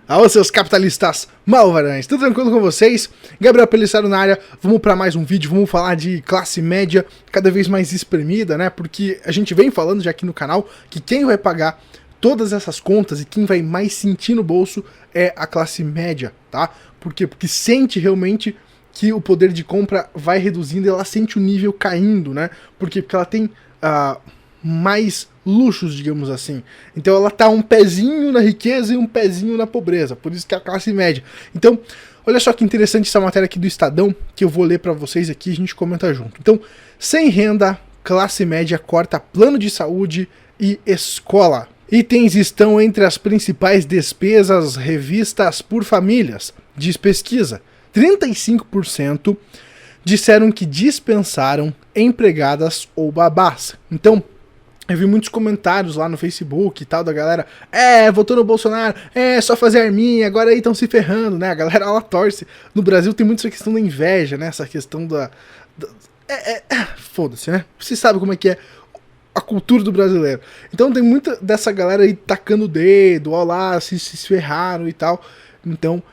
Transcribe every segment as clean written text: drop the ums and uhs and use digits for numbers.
Alô, seus capitalistas malvarões, tudo tranquilo com vocês? Gabriel Pelissaro na área, vamos para mais um vídeo, vamos falar de classe média cada vez mais espremida, né? Porque a gente vem falando já aqui no canal que quem vai pagar todas essas contas e quem vai mais sentir no bolso é a classe média, tá? Por quê? Porque sente realmente que o poder de compra vai reduzindo e ela sente o nível caindo, né? Por quê? Porque ela tem mais luxos, digamos assim. Então ela tá um pezinho na riqueza e um pezinho na pobreza, por isso que é a classe média. Então, olha só que interessante essa matéria aqui do Estadão, que eu vou ler para vocês aqui e a gente comenta junto. Então, sem renda, classe média corta plano de saúde e escola. Itens estão entre as principais despesas revistas por famílias, diz pesquisa. 35% disseram que dispensaram empregadas ou babás. Então, eu vi muitos comentários lá no Facebook e tal da galera, votou no Bolsonaro, só fazer arminha, agora aí estão se ferrando, né? A galera, ela torce. No Brasil tem muito essa questão da inveja, né? Essa questão foda-se, né? Você sabe como é que é a cultura do brasileiro. Então tem muita dessa galera aí tacando o dedo, ó lá, se ferraram e tal. Então,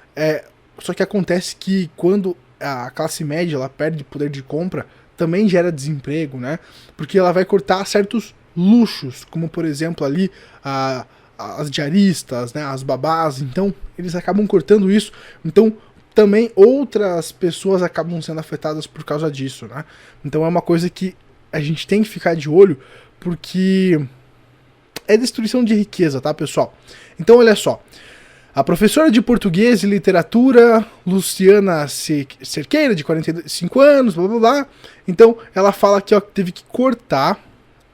só que acontece que quando a classe média, ela perde poder de compra, também gera desemprego, né? Porque ela vai cortar certos luxos, como por exemplo ali as diaristas, né, as babás, então eles acabam cortando isso, então também outras pessoas acabam sendo afetadas por causa disso, né? Então é uma coisa que a gente tem que ficar de olho, porque é destruição de riqueza, tá, pessoal? Então olha só, a professora de português e literatura, Luciana Cerqueira, de 45 anos, blá blá blá, então ela fala que teve que cortar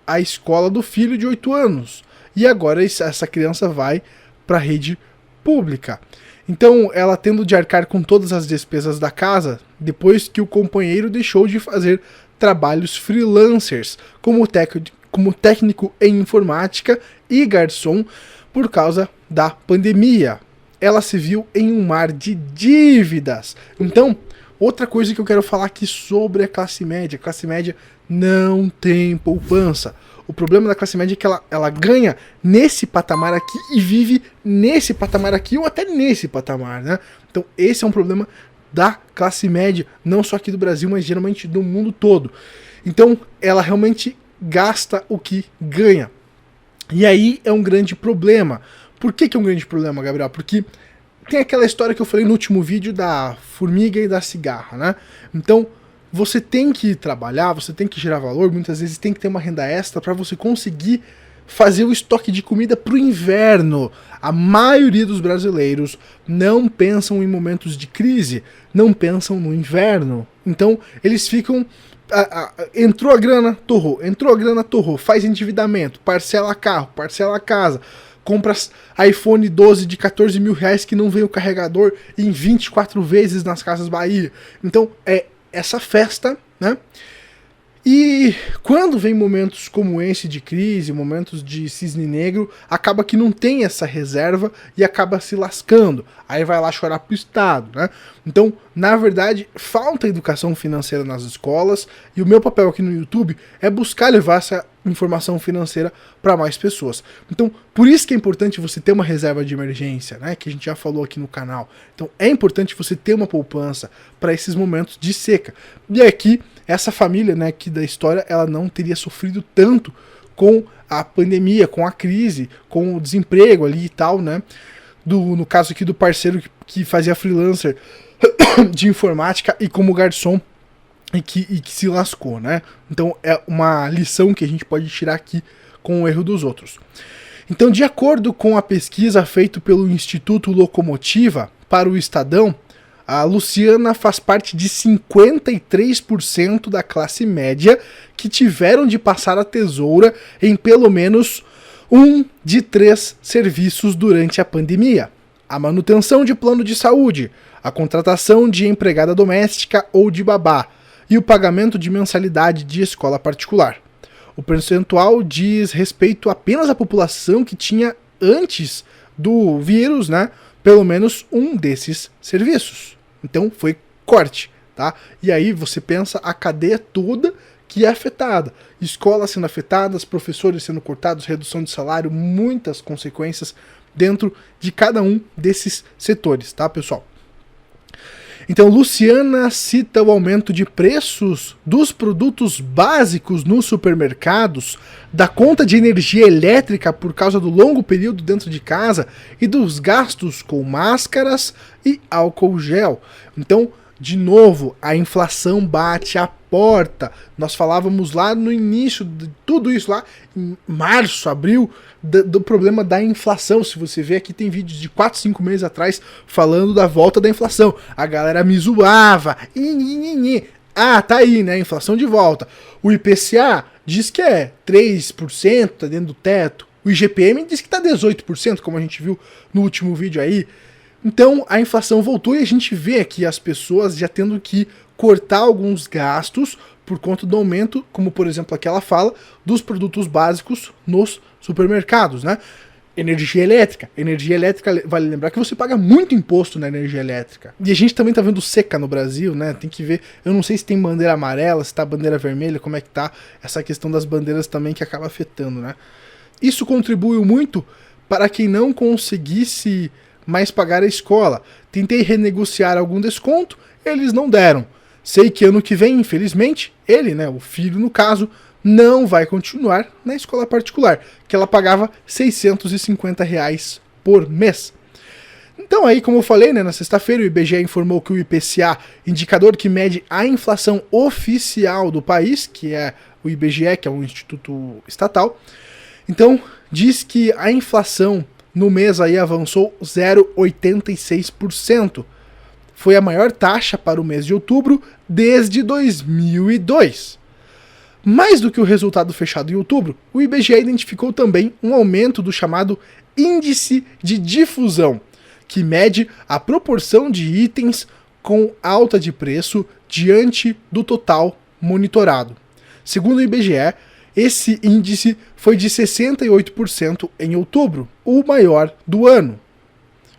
a escola do filho de 8 anos. E agora essa criança vai para a rede pública. Então, ela tendo de arcar com todas as despesas da casa, depois que o companheiro deixou de fazer trabalhos freelancers, como técnico em informática e garçom, por causa da pandemia. Ela se viu em um mar de dívidas. Então, outra coisa que eu quero falar aqui sobre a classe média. A classe média não tem poupança. O problema da classe média é que ela ganha nesse patamar aqui e vive nesse patamar aqui ou até nesse patamar, né? Então esse é um problema da classe média, não só aqui do Brasil, mas geralmente do mundo todo. Então ela realmente gasta o que ganha. E aí é um grande problema. Por que é um grande problema, Gabriel? Porque tem aquela história que eu falei no último vídeo da formiga e da cigarra, né? Então você tem que trabalhar, você tem que gerar valor, muitas vezes tem que ter uma renda extra para você conseguir fazer o estoque de comida para o inverno. A maioria dos brasileiros não pensam em momentos de crise, não pensam no inverno. Então eles ficam... entrou a grana, torrou, faz endividamento, parcela carro, parcela casa, compra iPhone 12 de 14 mil reais que não vem o carregador em 24 vezes nas Casas Bahia. Então essa festa, né? E quando vem momentos como esse de crise, momentos de cisne negro, acaba que não tem essa reserva e acaba se lascando. Aí vai lá chorar pro Estado, né? Então, na verdade, falta educação financeira nas escolas e o meu papel aqui no YouTube é buscar levar essa informação financeira para mais pessoas. Então, por isso que é importante você ter uma reserva de emergência, né? Que a gente já falou aqui no canal. Então, é importante você ter uma poupança para esses momentos de seca. E aqui, essa família, né, aqui da história, ela não teria sofrido tanto com a pandemia, com a crise, com o desemprego ali e tal, né? No caso aqui do parceiro que fazia freelancer de informática e como garçom e que se lascou, né? Então é uma lição que a gente pode tirar aqui com o erro dos outros. Então, de acordo com a pesquisa feita pelo Instituto Locomotiva para o Estadão, a Luciana faz parte de 53% da classe média que tiveram de passar a tesoura em pelo menos um de 3 serviços durante a pandemia: a manutenção de plano de saúde, a contratação de empregada doméstica ou de babá e o pagamento de mensalidade de escola particular. O percentual diz respeito apenas à população que tinha antes do vírus, né, pelo menos um desses serviços. Então foi corte, tá? E aí você pensa a cadeia toda que é afetada. Escolas sendo afetadas, professores sendo cortados, redução de salário, muitas consequências dentro de cada um desses setores, tá, pessoal? Então, Luciana cita o aumento de preços dos produtos básicos nos supermercados, da conta de energia elétrica por causa do longo período dentro de casa e dos gastos com máscaras e álcool gel. Então, de novo, a inflação bate a porta. Nós falávamos lá no início de tudo isso, lá em março, abril, do problema da inflação. Se você vê aqui, tem vídeos de 4, 5 meses atrás falando da volta da inflação. A galera me zoava. Ah, tá aí, né? Inflação de volta. O IPCA diz que é 3%, tá dentro do teto. O IGPM diz que tá 18%, como a gente viu no último vídeo aí. Então a inflação voltou e a gente vê aqui as pessoas já tendo que cortar alguns gastos por conta do aumento, como por exemplo aqui ela fala, dos produtos básicos nos supermercados, né? Energia elétrica. Energia elétrica, vale lembrar que você paga muito imposto na energia elétrica. E a gente também tá vendo seca no Brasil, né? Tem que ver, eu não sei se tem bandeira amarela, se tá bandeira vermelha, como é que tá essa questão das bandeiras também que acaba afetando, né? Isso contribuiu muito para quem não conseguisse mais pagar a escola. Tentei renegociar algum desconto, eles não deram. Sei que ano que vem, infelizmente, ele, né, o filho no caso, não vai continuar na escola particular, que ela pagava R$ 650 por mês. Então aí, como eu falei, né, na sexta-feira o IBGE informou que o IPCA, indicador que mede a inflação oficial do país, que é o IBGE, que é um instituto estatal, então diz que a inflação no mês aí avançou 0,86%. Foi a maior taxa para o mês de outubro desde 2002. Mais do que o resultado fechado em outubro, o IBGE identificou também um aumento do chamado índice de difusão, que mede a proporção de itens com alta de preço diante do total monitorado. Segundo o IBGE, esse índice foi de 68% em outubro, o maior do ano.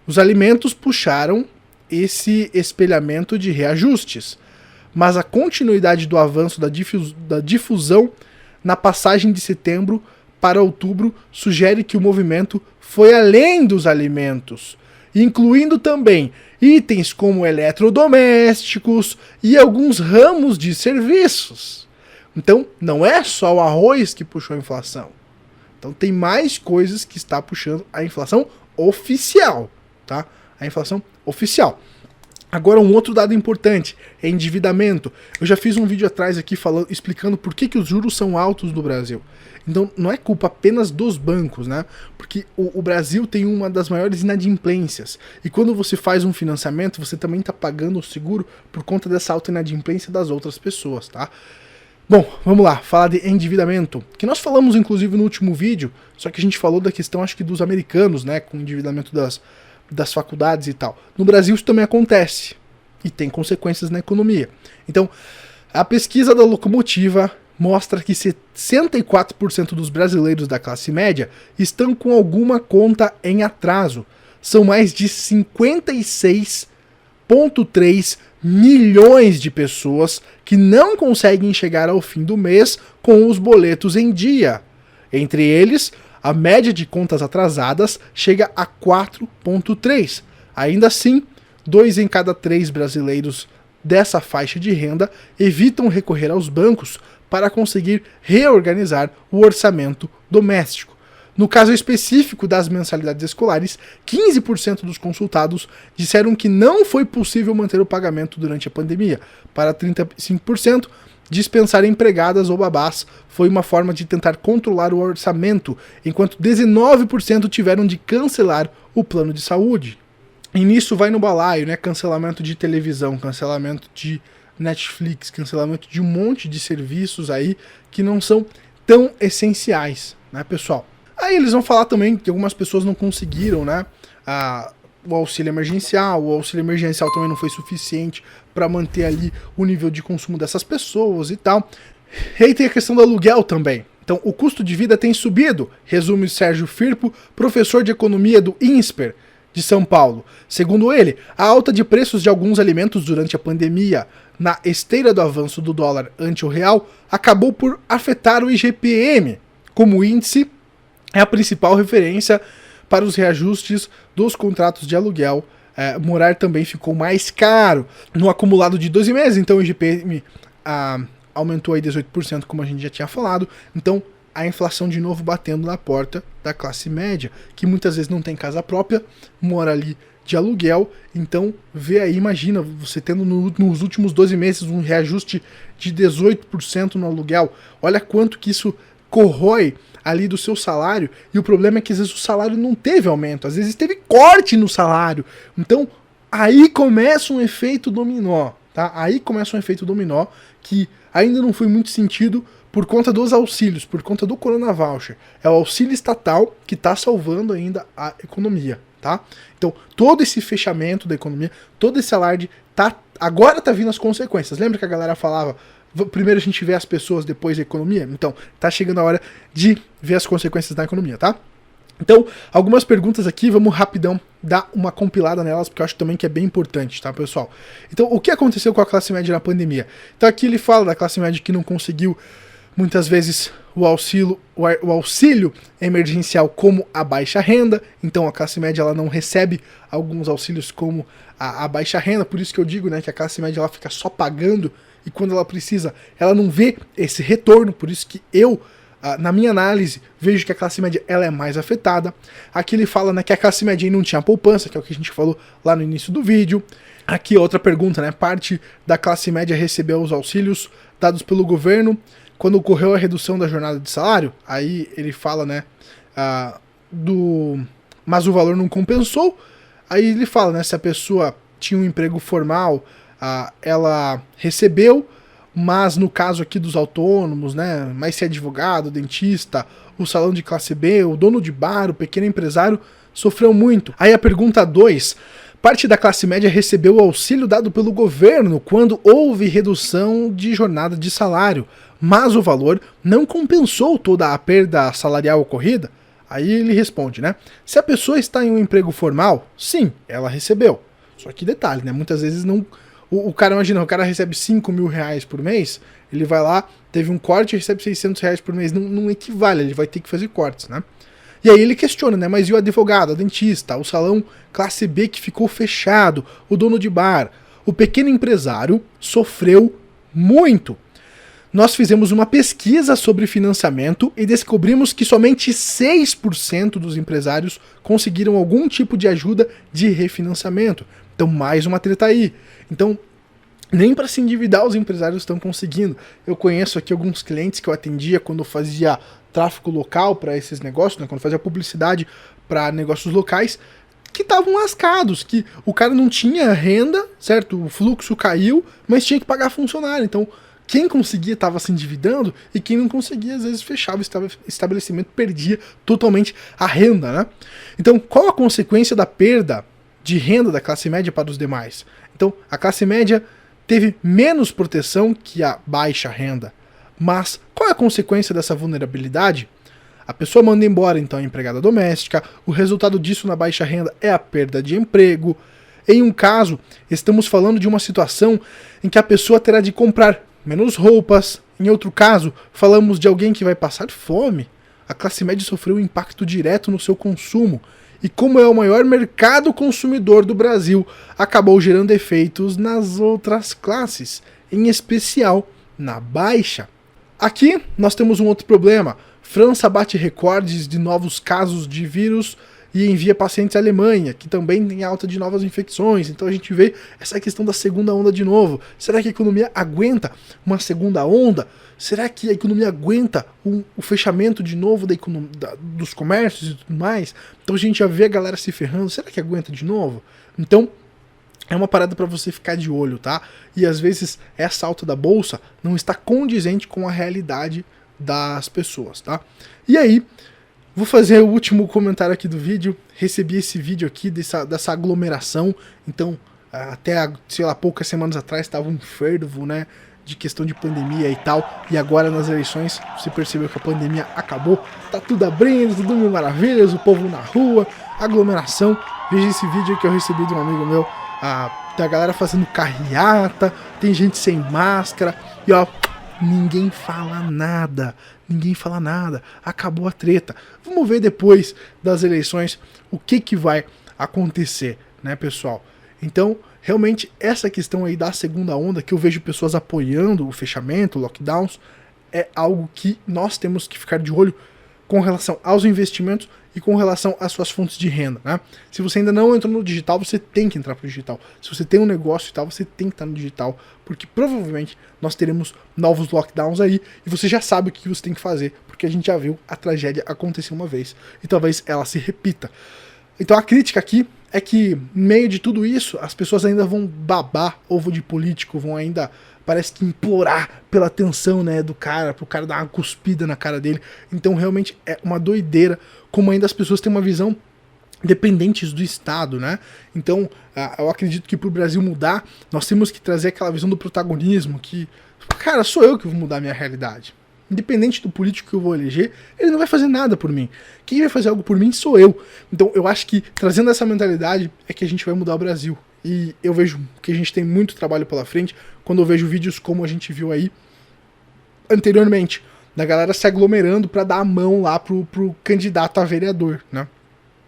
Os alimentos puxaram esse espelhamento de reajustes, mas a continuidade do avanço da difusão na passagem de setembro para outubro sugere que o movimento foi além dos alimentos, incluindo também itens como eletrodomésticos e alguns ramos de serviços. Então, não é só o arroz que puxou a inflação. Então, tem mais coisas que está puxando a inflação oficial, tá? A inflação oficial. Agora, um outro dado importante é endividamento. Eu já fiz um vídeo atrás aqui explicando por que os juros são altos no Brasil. Então, não é culpa apenas dos bancos, né? Porque o Brasil tem uma das maiores inadimplências. E quando você faz um financiamento, você também está pagando o seguro por conta dessa alta inadimplência das outras pessoas, tá? Bom, vamos lá, falar de endividamento, que nós falamos inclusive no último vídeo, só que a gente falou da questão, acho que dos americanos, né, com o endividamento das faculdades e tal. No Brasil isso também acontece e tem consequências na economia. Então, a pesquisa da Locomotiva mostra que 64% dos brasileiros da classe média estão com alguma conta em atraso. São mais de 56,3 milhões de pessoas que não conseguem chegar ao fim do mês com os boletos em dia. Entre eles, a média de contas atrasadas chega a 4,3. Ainda assim, 2 em cada 3 brasileiros dessa faixa de renda evitam recorrer aos bancos para conseguir reorganizar o orçamento doméstico. No caso específico das mensalidades escolares, 15% dos consultados disseram que não foi possível manter o pagamento durante a pandemia. Para 35%, dispensar empregadas ou babás foi uma forma de tentar controlar o orçamento, enquanto 19% tiveram de cancelar o plano de saúde. E nisso vai no balaio, né? Cancelamento de televisão, cancelamento de Netflix, cancelamento de um monte de serviços aí que não são tão essenciais, né, pessoal? Aí eles vão falar também que algumas pessoas não conseguiram, né, o auxílio emergencial. O auxílio emergencial também não foi suficiente para manter ali o nível de consumo dessas pessoas e tal. E aí tem a questão do aluguel também. Então, o custo de vida tem subido, resume Sérgio Firpo, professor de economia do INSPER de São Paulo. Segundo ele, a alta de preços de alguns alimentos durante a pandemia, na esteira do avanço do dólar ante o real, acabou por afetar o IGPM, como índice é a principal referência para os reajustes dos contratos de aluguel, morar também ficou mais caro. No acumulado de 12 meses, então o IGPM aumentou aí 18%, como a gente já tinha falado. Então a inflação de novo batendo na porta da classe média, que muitas vezes não tem casa própria, mora ali de aluguel. Então vê aí, imagina, você tendo nos últimos 12 meses um reajuste de 18% no aluguel. Olha quanto que isso corrói ali do seu salário, e o problema é que às vezes o salário não teve aumento, às vezes teve corte no salário. Então aí começa um efeito dominó, tá? Aí começa um efeito dominó que ainda não foi muito sentido por conta dos auxílios, por conta do Corona Voucher. É o auxílio estatal que está salvando ainda a economia, tá? Então todo esse fechamento da economia, todo esse alarde, agora tá vindo as consequências. Lembra que a galera falava, primeiro a gente vê as pessoas, depois a economia? Então, tá chegando a hora de ver as consequências da economia, tá? Então, algumas perguntas aqui, vamos rapidão dar uma compilada nelas, porque eu acho também que é bem importante, tá, pessoal? Então, o que aconteceu com a classe média na pandemia? Então, aqui ele fala da classe média que não conseguiu, muitas vezes, o auxílio emergencial como a baixa renda. Então, a classe média ela não recebe alguns auxílios como a baixa renda, por isso que eu digo, né, que a classe média ela fica só pagando, e quando ela precisa, ela não vê esse retorno. Por isso que eu, na minha análise, vejo que a classe média ela é mais afetada. Aqui ele fala, né, que a classe média não tinha poupança, que é o que a gente falou lá no início do vídeo. Aqui outra pergunta, né, parte da classe média recebeu os auxílios dados pelo governo quando ocorreu a redução da jornada de salário. Aí ele fala, né, mas o valor não compensou. Aí ele fala, né, se a pessoa tinha um emprego formal, ela recebeu, mas no caso aqui dos autônomos, né, mas se é advogado, dentista, o salão de classe B, o dono de bar, o pequeno empresário, sofreu muito. Aí a pergunta 2, parte da classe média recebeu o auxílio dado pelo governo quando houve redução de jornada de salário, mas o valor não compensou toda a perda salarial ocorrida? Aí ele responde, né, se a pessoa está em um emprego formal, sim, ela recebeu. Só que detalhe, né, muitas vezes não... O cara, imagina, o cara recebe 5 mil reais por mês, ele vai lá, teve um corte e recebe 600 reais por mês. Não equivale, ele vai ter que fazer cortes, né? E aí ele questiona, né? Mas e o advogado, a dentista, o salão classe B que ficou fechado, o dono de bar? O pequeno empresário sofreu muito. Nós fizemos uma pesquisa sobre financiamento e descobrimos que somente 6% dos empresários conseguiram algum tipo de ajuda de refinanciamento. Então, mais uma treta aí. Então, nem para se endividar os empresários estão conseguindo. Eu conheço aqui alguns clientes que eu atendia quando eu fazia tráfego local para esses negócios, né, quando eu fazia publicidade para negócios locais, que estavam lascados, que o cara não tinha renda, certo? O fluxo caiu, mas tinha que pagar funcionário. Então, quem conseguia estava se endividando e quem não conseguia, às vezes, fechava o estabelecimento, perdia totalmente a renda, né? Então, qual a consequência da perda de renda da classe média para os demais? Então, a classe média teve menos proteção que a baixa renda. Mas qual é a consequência dessa vulnerabilidade? A pessoa manda embora, então, a empregada doméstica. O resultado disso na baixa renda é a perda de emprego. Em um caso, estamos falando de uma situação em que a pessoa terá de comprar menos roupas. Em outro caso, falamos de alguém que vai passar fome. A classe média sofreu um impacto direto no seu consumo. E como é o maior mercado consumidor do Brasil, acabou gerando efeitos nas outras classes, em especial na baixa. Aqui nós temos um outro problema. França bate recordes de novos casos de vírus e envia pacientes à Alemanha, que também tem alta de novas infecções. Então a gente vê essa questão da segunda onda de novo. Será que a economia aguenta uma segunda onda? Será que a economia aguenta o fechamento de novo dos comércios e tudo mais? Então a gente já vê a galera se ferrando. Será que aguenta de novo? Então é uma parada para você ficar de olho, tá? E às vezes essa alta da bolsa não está condizente com a realidade das pessoas, tá? E aí, vou fazer o último comentário aqui do vídeo. Recebi esse vídeo aqui dessa aglomeração. Então, até, sei lá, poucas semanas atrás estava um fervo, né, de questão de pandemia e tal. E agora nas eleições, você percebeu que a pandemia acabou. Tá tudo abrindo, tudo mil maravilhas, o povo na rua, aglomeração. Veja esse vídeo que eu recebi de um amigo meu. Tem a galera fazendo carreata, tem gente sem máscara. E ó, ninguém fala nada. Ninguém fala nada. Acabou a treta. Vamos ver depois das eleições o que vai acontecer, né, pessoal? Então, realmente, essa questão aí da segunda onda, que eu vejo pessoas apoiando o fechamento, lockdowns, é algo que nós temos que ficar de olho com relação aos investimentos e com relação às suas fontes de renda, né? Se você ainda não entrou no digital, você tem que entrar pro digital. Se você tem um negócio e tal, você tem que estar no digital, porque provavelmente nós teremos novos lockdowns aí e você já sabe o que você tem que fazer, porque a gente já viu a tragédia acontecer uma vez e talvez ela se repita. Então a crítica aqui é que, no meio de tudo isso, as pessoas ainda vão babar ovo de político, vão ainda, parece que implorar pela atenção, né, do cara, pro cara dar uma cuspida na cara dele. Então realmente é uma doideira como ainda as pessoas têm uma visão dependentes do Estado, né? Então eu acredito que pro Brasil mudar, nós temos que trazer aquela visão do protagonismo, que, cara, sou eu que vou mudar a minha realidade. Independente do político que eu vou eleger, ele não vai fazer nada por mim. Quem vai fazer algo por mim sou eu. Então eu acho que trazendo essa mentalidade é que a gente vai mudar o Brasil. E eu vejo que a gente tem muito trabalho pela frente quando eu vejo vídeos como a gente viu aí anteriormente, da galera se aglomerando para dar a mão lá pro candidato a vereador, né?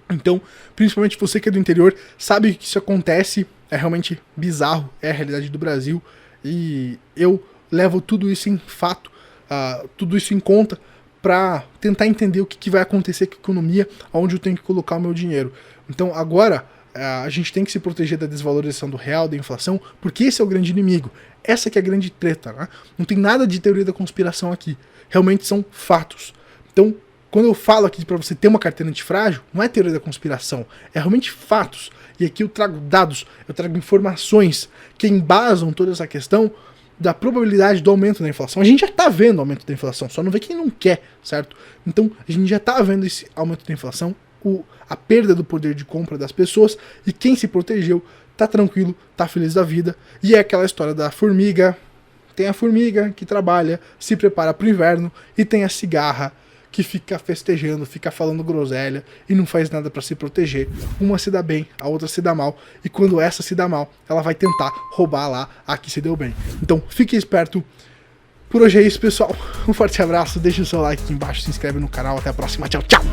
Então, principalmente você que é do interior, sabe que isso acontece, é realmente bizarro, é a realidade do Brasil, e eu levo tudo isso em fato, tudo isso em conta, para tentar entender o que vai acontecer com a economia, onde eu tenho que colocar o meu dinheiro. Então agora a gente tem que se proteger da desvalorização do real, da inflação, porque esse é o grande inimigo. Essa que é a grande treta, né? Não tem nada de teoria da conspiração aqui. Realmente são fatos. Então, quando eu falo aqui para você ter uma carteira antifrágil, não é teoria da conspiração, é realmente fatos. E aqui eu trago dados, eu trago informações que embasam toda essa questão da probabilidade do aumento da inflação. A gente já está vendo o aumento da inflação, só não vê quem não quer, certo? Então, a gente já está vendo esse aumento da inflação, a perda do poder de compra das pessoas, e quem se protegeu tá tranquilo, tá feliz da vida. E é aquela história da formiga. Tem a formiga que trabalha, se prepara pro inverno, e tem a cigarra que fica festejando, fica falando groselha e não faz nada para se proteger. Uma se dá bem, a outra se dá mal, e quando essa se dá mal, ela vai tentar roubar lá a que se deu bem. Então fique esperto. Por hoje é isso, pessoal. Um forte abraço, deixa o seu like aqui embaixo, se inscreve no canal, até a próxima, tchau, tchau!